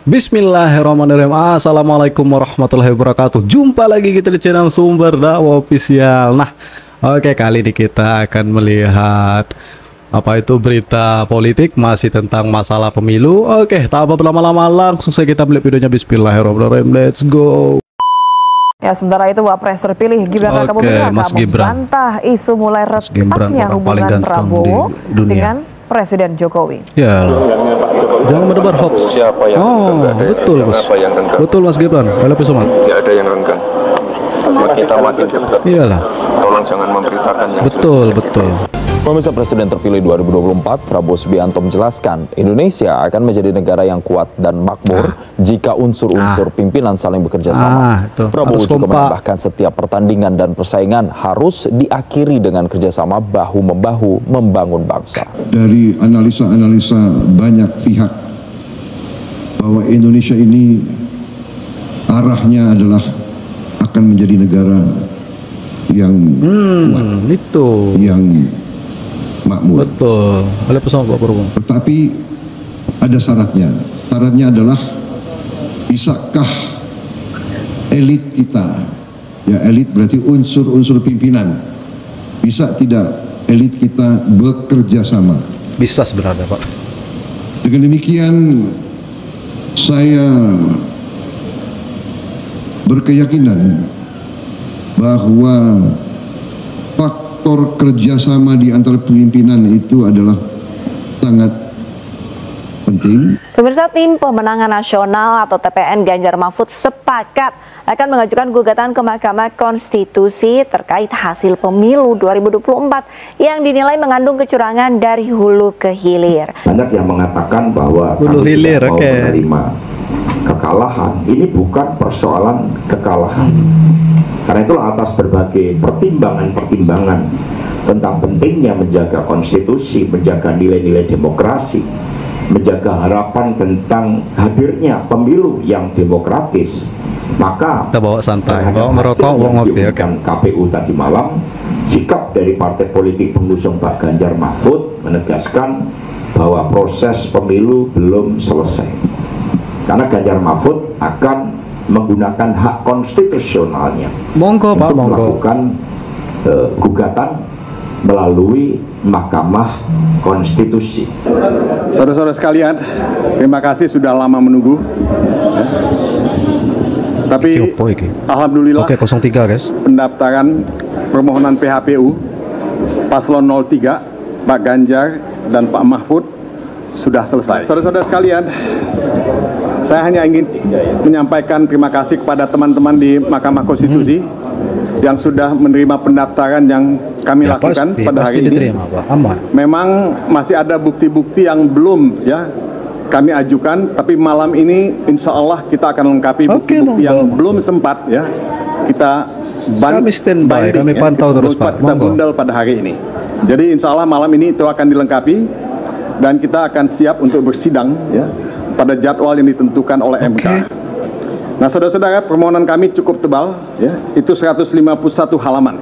Bismillahirrahmanirrahim. Assalamualaikum warahmatullahi wabarakatuh. Jumpa lagi kita di channel Sumber Dakwah Official. Nah, oke, kali ini kita akan melihat apa itu berita politik masih tentang masalah pemilu. Oke, tanpa berlama-lama langsung saja kita melihat videonya. Bismillahirrahmanirrahim. Let's go. Ya, sementara itu Wapres terpilih Gibran Rakabuming Raka membantah isu mulai retaknya hubungan Prabowo dengan Presiden Jokowi. Ya, jangan mendebar hoax. Oh, betul Mas. Betul Mas Gibran. Tidak ada yang renggang. Kita makin dekat. Iyalah. Tolong jangan memberitakan yang betul. Pemirsa, Presiden terpilih 2024 Prabowo Subianto menjelaskan Indonesia akan menjadi negara yang kuat dan makmur jika unsur-unsur pimpinan saling bekerja sama. Prabowo juga menambahkan setiap pertandingan dan persaingan harus diakhiri dengan kerjasama bahu-membahu membangun bangsa. Dari analisa-analisa banyak pihak bahwa Indonesia ini arahnya adalah akan menjadi negara yang kuat, yang makmur. Betul. Oleh pesawat Pak Prabowo. Tetapi ada syaratnya. Syaratnya adalah bisakah elit kita, ya elit berarti unsur-unsur pimpinan, bisa tidak elit kita bekerja sama? Bisa sebenarnya Pak. Dengan demikian saya berkeyakinan bahwa faktor kerjasama di antara pimpinan itu adalah sangat penting. Pemirsa, Tim Pemenangan Nasional atau TPN Ganjar Mahfud sepakat akan mengajukan gugatan ke Mahkamah Konstitusi terkait hasil pemilu 2024 yang dinilai mengandung kecurangan dari hulu ke hilir. Banyak yang mengatakan bahwa hulu hilir mau menerima kekalahan. Ini bukan persoalan kekalahan. Karena itulah atas berbagai pertimbangan-pertimbangan tentang pentingnya menjaga konstitusi, menjaga nilai-nilai demokrasi, menjaga harapan tentang hadirnya pemilu yang demokratis, maka kita bawa santai, bawa merokok, bawa ngopi. KPU tadi malam, sikap dari partai politik pengusung Pak Ganjar Mahfud menegaskan bahwa proses pemilu belum selesai. Karena Ganjar Mahfud akan menggunakan hak konstitusionalnya untuk melakukan gugatan melalui Mahkamah Konstitusi. Saudara-saudara sekalian, terima kasih sudah lama menunggu. Tapi alhamdulillah, 03 guys. Pendaftaran permohonan PHPU Paslon 03 Pak Ganjar dan Pak Mahfud sudah selesai. Saudara-saudara sekalian, saya hanya ingin menyampaikan terima kasih kepada teman-teman di Mahkamah Konstitusi yang sudah menerima pendaftaran yang kami lakukan pada hari ini. Memang masih ada bukti-bukti yang belum kami ajukan, tapi malam ini insya Allah kita akan lengkapi bukti-bukti yang belum sempat kita kami pantau terus Pak. Kita bundel pada hari ini. Jadi insya Allah malam ini itu akan dilengkapi dan kita akan siap untuk bersidang pada jadwal yang ditentukan oleh MK. Nah, saudara-saudara, permohonan kami cukup tebal, itu 151 halaman.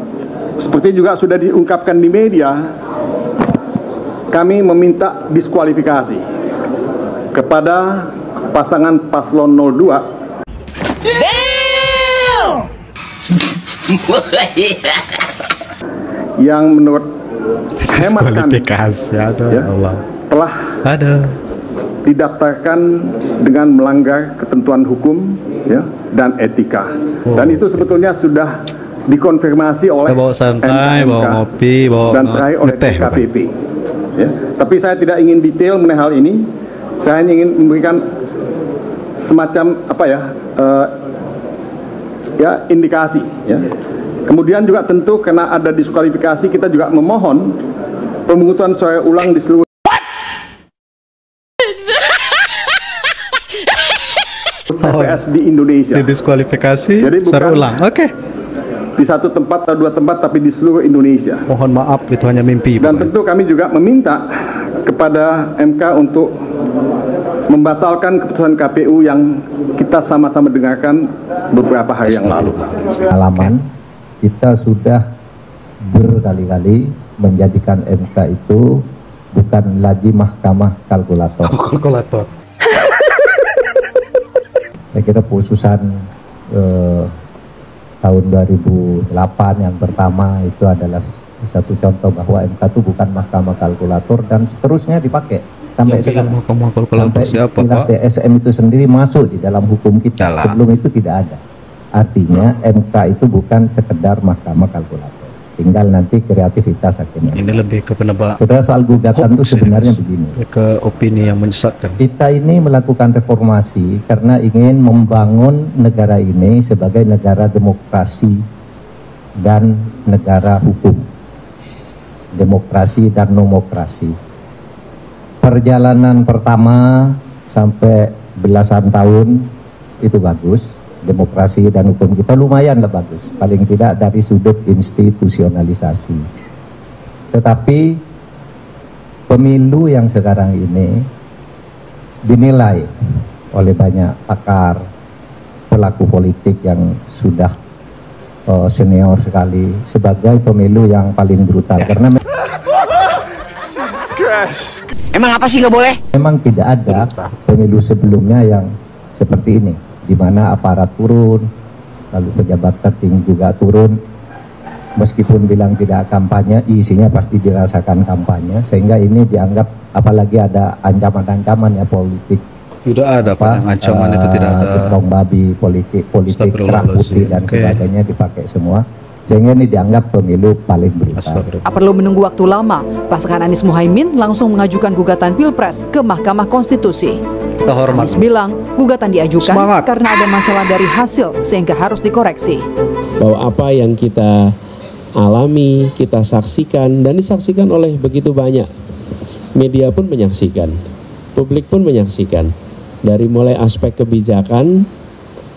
Seperti juga sudah diungkapkan di media, kami meminta diskualifikasi kepada pasangan Paslon 02 yang menurut hemat kami telah didaftarkan dengan melanggar ketentuan hukum dan etika. Dan itu sebetulnya sudah dikonfirmasi oleh bawa santai, bawa ngopi, bawa dan terakhir oleh DKPP. Tapi saya tidak ingin detail mengenai hal ini. Saya hanya ingin memberikan semacam indikasi. Kemudian juga tentu karena ada diskualifikasi, kita juga memohon pemungutan suara ulang di seluruh TPS di Indonesia. Didiskualifikasi, jadi bukan ulang. Di satu tempat atau dua tempat, tapi di seluruh Indonesia. Mohon maaf, itu hanya mimpi. Dan tentu kami juga meminta kepada MK untuk membatalkan keputusan KPU yang kita sama-sama dengarkan beberapa hari yang lalu. Pengalaman kita sudah berkali-kali menjadikan MK itu bukan lagi mahkamah kalkulator. Saya kira putusan tahun 2008 yang pertama itu adalah satu contoh bahwa MK itu bukan mahkamah kalkulator, dan seterusnya dipakai sampai sekarang. Sampai istilah TSM itu sendiri masuk di dalam hukum kita. Sebelum itu tidak ada. Artinya MK itu bukan sekedar mahkamah kalkulator. Tinggal nanti kreativitas hakimnya. Ini lebih ke penebak. Saudara, soal gugatan itu sebenarnya begini. Ke opini yang menyesatkan. Kita ini melakukan reformasi karena ingin membangun negara ini sebagai negara demokrasi dan negara hukum. Demokrasi dan nomokrasi. Perjalanan pertama sampai belasan tahun itu bagus. Demokrasi dan hukum kita lumayan lah bagus, paling tidak dari sudut institusionalisasi. Tetapi pemilu yang sekarang ini dinilai oleh banyak pakar, pelaku politik yang sudah senior sekali sebagai pemilu yang paling brutal. Karena emang apa sih nggak boleh? Memang tidak ada pemilu sebelumnya yang seperti ini, di mana aparat turun, lalu pejabat tertinggi juga turun, meskipun bilang tidak kampanye, isinya pasti dirasakan kampanye, sehingga ini dianggap, apalagi ada ancaman-ancaman ya politik. Tidak ada Pak, ancaman itu tidak ada. Tumpang babi, politik kerah putih dan sebagainya dipakai semua, sehingga ini dianggap pemilu paling brutal. Perlu menunggu waktu lama, pasangan Anies Muhaimin langsung mengajukan gugatan Pilpres ke Mahkamah Konstitusi. Anies bilang gugatan diajukan karena ada masalah dari hasil sehingga harus dikoreksi. Bahwa apa yang kita alami, kita saksikan dan disaksikan oleh begitu banyak. Media pun menyaksikan, publik pun menyaksikan. Dari mulai aspek kebijakan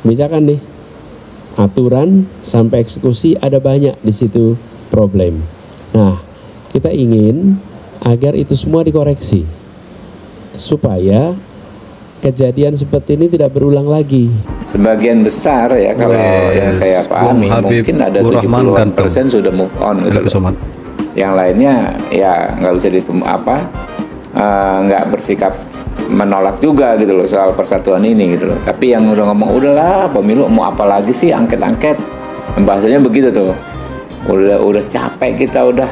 nih, aturan sampai eksekusi ada banyak di situ problem. Nah, kita ingin agar itu semua dikoreksi supaya kejadian seperti ini tidak berulang lagi. Sebagian besar ya kalau yang saya pahami mungkin ada 70% sudah move on gitu loh. Yang lainnya ya nggak bisa nggak bersikap menolak juga gitu loh soal persatuan ini gitu loh. Tapi yang udah ngomong udahlah pemilu mau apa lagi sih, angket-angket, bahasanya begitu tuh. Udah capek kita udah.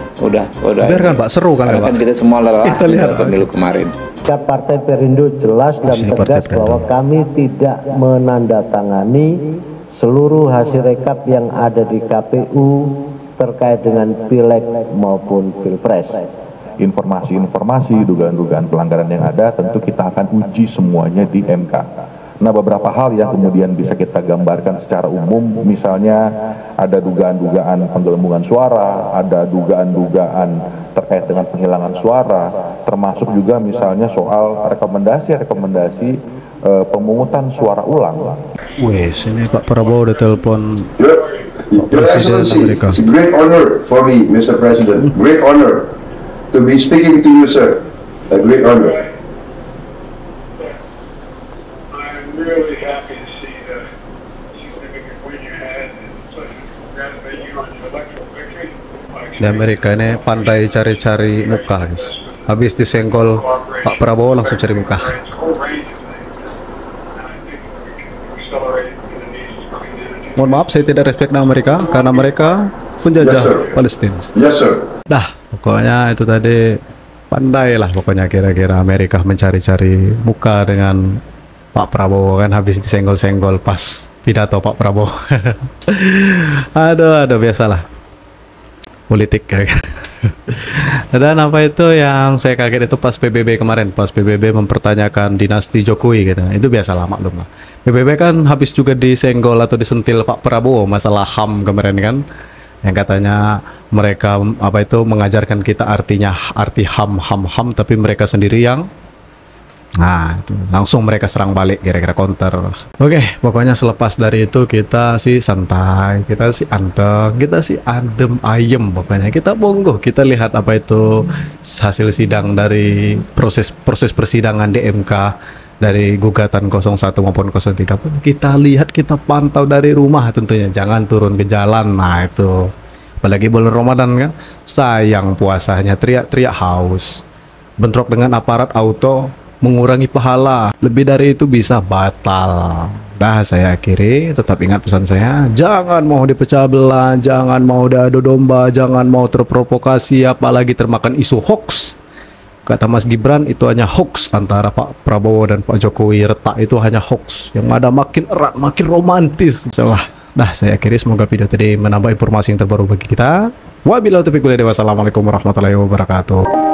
Biarkan Pak, seru kan Pak. Kita semua lelah pemilu kemarin. Partai Perindo jelas dan tegas bahwa kami tidak menandatangani seluruh hasil rekap yang ada di KPU terkait dengan Pileg maupun Pilpres. Informasi-informasi, dugaan-dugaan pelanggaran yang ada tentu kita akan uji semuanya di MK. Nah, beberapa hal yang kemudian bisa kita gambarkan secara umum, misalnya ada dugaan-dugaan penggelembungan suara, ada dugaan-dugaan terkait dengan penghilangan suara, termasuk juga misalnya soal rekomendasi pemungutan suara ulang. Wes, ini Pak Prabowo udah telepon Your Excellency, it's a great honor for me, Mr. President, great honor to be speaking to you, sir. A great honor. Really happy to see the significant win you had, and so congratulate you on your electoral victory. Di Amerika ini pandai cari-cari muka, guys. Habis disenggol Pak Prabowo langsung cari muka. Mohon maaf, saya tidak respect dengan Amerika karena mereka penjajah Palestina. Yes, sir. Dah, pokoknya itu tadi pandai lah pokoknya kira-kira Amerika mencari-cari muka dengan Pak Prabowo kan, habis disenggol-senggol pas pidato Pak Prabowo. aduh biasalah politik kayak. Dan apa itu yang saya kaget itu pas PBB kemarin, pas PBB mempertanyakan dinasti Jokowi gitu. Itu biasalah, maklum lah. PBB kan habis juga disenggol atau disentil Pak Prabowo masalah HAM kemarin kan, yang katanya mereka apa itu mengajarkan kita arti HAM tapi mereka sendiri yang itu langsung mereka serang balik, kira-kira counter. Oke, pokoknya selepas dari itu kita sih santai, kita sih anteng, kita sih adem ayem, pokoknya kita monggo kita lihat apa itu hasil sidang dari proses persidangan di MK dari gugatan 01 maupun 03 pun kita lihat, kita pantau dari rumah tentunya, jangan turun ke jalan. Nah itu apalagi bulan Ramadan kan, sayang puasanya, teriak-teriak haus, bentrok dengan aparat auto mengurangi pahala, lebih dari itu bisa batal. Dah saya akhiri, tetap ingat pesan saya, jangan mau dipecah belah, jangan mau diadu domba, jangan mau terprovokasi, apalagi termakan isu hoax. Kata Mas Gibran, itu hanya hoax antara Pak Prabowo dan Pak Jokowi, retak itu hanya hoax. Yang ada makin erat, makin romantis. Insyaallah. Dah saya akhiri, semoga video tadi menambah informasi yang terbaru bagi kita. Wabillahi taufiq wal hidayah. Wassalamualaikum warahmatullahi wabarakatuh.